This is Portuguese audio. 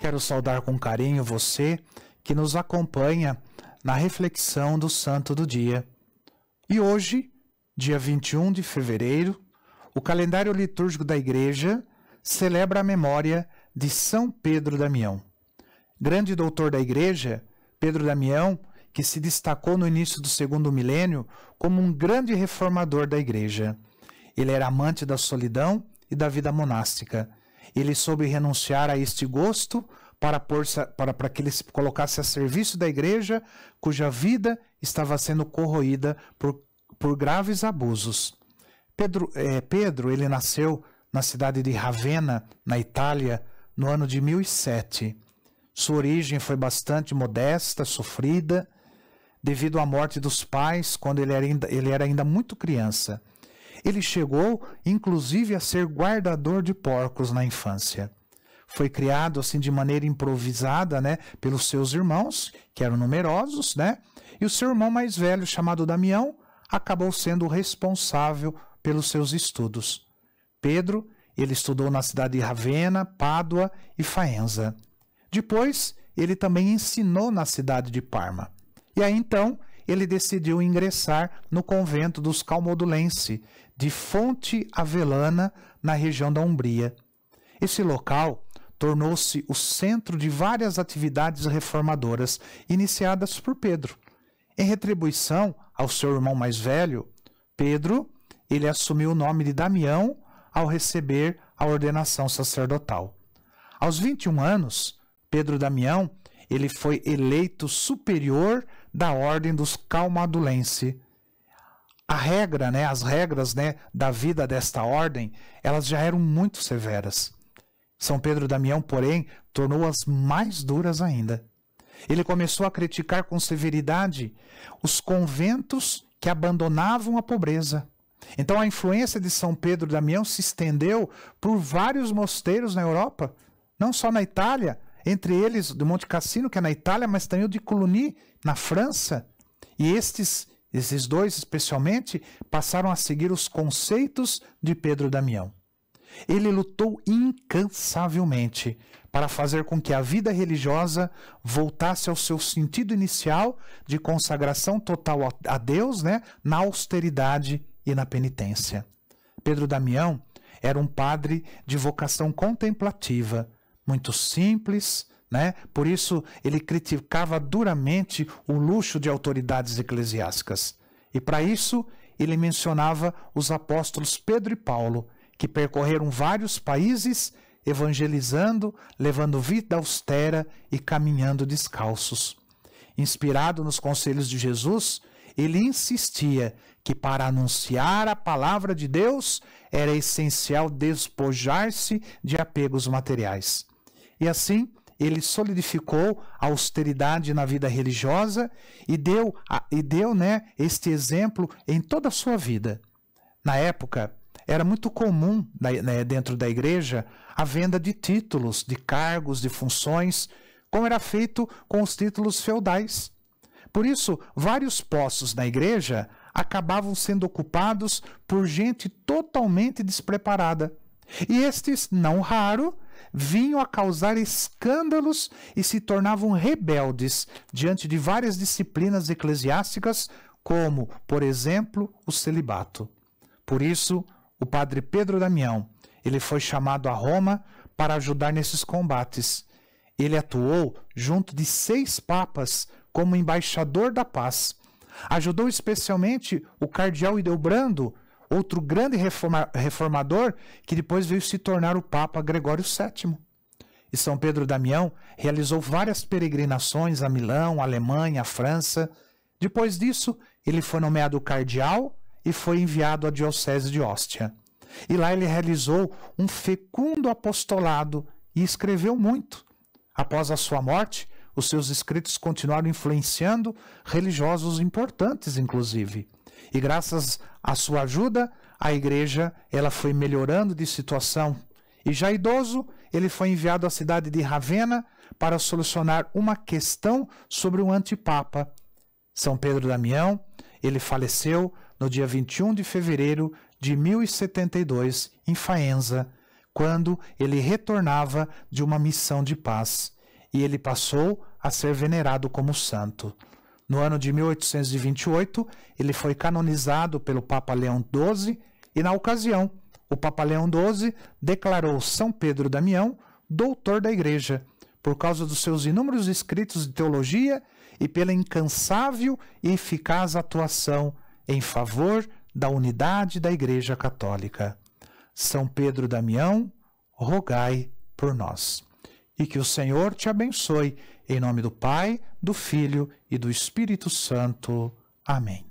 quero saudar com carinho você que nos acompanha na reflexão do Santo do Dia. E hoje, dia 21 de fevereiro, o calendário litúrgico da Igreja celebra a memória de São Pedro Damião. Grande doutor da Igreja, Pedro Damião, que se destacou no início do segundo milênio como um grande reformador da Igreja. Ele era amante da solidão e da vida monástica. Ele soube renunciar a este gosto para que ele se colocasse a serviço da Igreja, cuja vida estava sendo corroída por graves abusos. Pedro, ele nasceu na cidade de Ravenna, na Itália, no ano de 1007. Sua origem foi bastante modesta, sofrida, devido à morte dos pais, quando ele era ainda muito criança. Ele chegou, inclusive, a ser guardador de porcos na infância. Foi criado assim de maneira improvisada, pelos seus irmãos, que eram numerosos, e o seu irmão mais velho, chamado Damião, acabou sendo o responsável pelos seus estudos. Pedro, ele estudou na cidade de Ravenna, Pádua e Faenza. Depois, ele também ensinou na cidade de Parma. E aí, então, ele decidiu ingressar no convento dos Calmodulense, de Fonte Avellana, na região da Umbria. Esse local tornou-se o centro de várias atividades reformadoras iniciadas por Pedro. Em retribuição ao seu irmão mais velho, Pedro, ele assumiu o nome de Damião ao receber a ordenação sacerdotal. Aos 21 anos, Pedro Damião, ele foi eleito superior da ordem dos Calmadulense. As regras da vida desta ordem, elas já eram muito severas. São Pedro Damião, porém, tornou-as mais duras ainda. Ele começou a criticar com severidade os conventos que abandonavam a pobreza. Então a influência de São Pedro Damião se estendeu por vários mosteiros na Europa, não só na Itália, entre eles do Monte Cassino, que é na Itália, mas também o de Cluny, na França. E esses dois, especialmente, passaram a seguir os conceitos de Pedro Damião. Ele lutou incansavelmente para fazer com que a vida religiosa voltasse ao seu sentido inicial de consagração total a Deus, na austeridade e na penitência. Pedro Damião era um padre de vocação contemplativa, muito simples, Por isso ele criticava duramente o luxo de autoridades eclesiásticas. E para isso ele mencionava os apóstolos Pedro e Paulo, que percorreram vários países, evangelizando, levando vida austera e caminhando descalços. Inspirado nos conselhos de Jesus, ele insistia que para anunciar a palavra de Deus era essencial despojar-se de apegos materiais. E assim, ele solidificou a austeridade na vida religiosa e deu este exemplo em toda a sua vida. Na época, era muito comum dentro da igreja a venda de títulos, de cargos, de funções, como era feito com os títulos feudais. Por isso, vários postos na igreja acabavam sendo ocupados por gente totalmente despreparada. E estes, não raro, vinham a causar escândalos e se tornavam rebeldes diante de várias disciplinas eclesiásticas, como, por exemplo, o celibato. Por isso, o padre Pedro Damião, ele foi chamado a Roma para ajudar nesses combates. Ele atuou junto de 6 papas como embaixador da paz. Ajudou especialmente o cardeal Hildebrando, outro grande reformador que depois veio se tornar o Papa Gregório VII. E São Pedro Damião realizou várias peregrinações a Milão, a Alemanha, a França. Depois disso, ele foi nomeado cardeal e foi enviado à Diocese de Ostia. E lá ele realizou um fecundo apostolado e escreveu muito. Após a sua morte, os seus escritos continuaram influenciando religiosos importantes, inclusive. E graças à sua ajuda, a igreja ela foi melhorando de situação. E já idoso, ele foi enviado à cidade de Ravenna para solucionar uma questão sobre o antipapa. São Pedro Damião, ele faleceu no dia 21 de fevereiro de 1072, em Faenza, quando ele retornava de uma missão de paz. e ele passou a ser venerado como santo. No ano de 1828, ele foi canonizado pelo Papa Leão XII e, na ocasião, o Papa Leão XII declarou São Pedro Damião doutor da Igreja, por causa dos seus inúmeros escritos de teologia e pela incansável e eficaz atuação em favor da unidade da Igreja Católica. São Pedro Damião, rogai por nós. E que o Senhor te abençoe, em nome do Pai, do Filho e do Espírito Santo. Amém.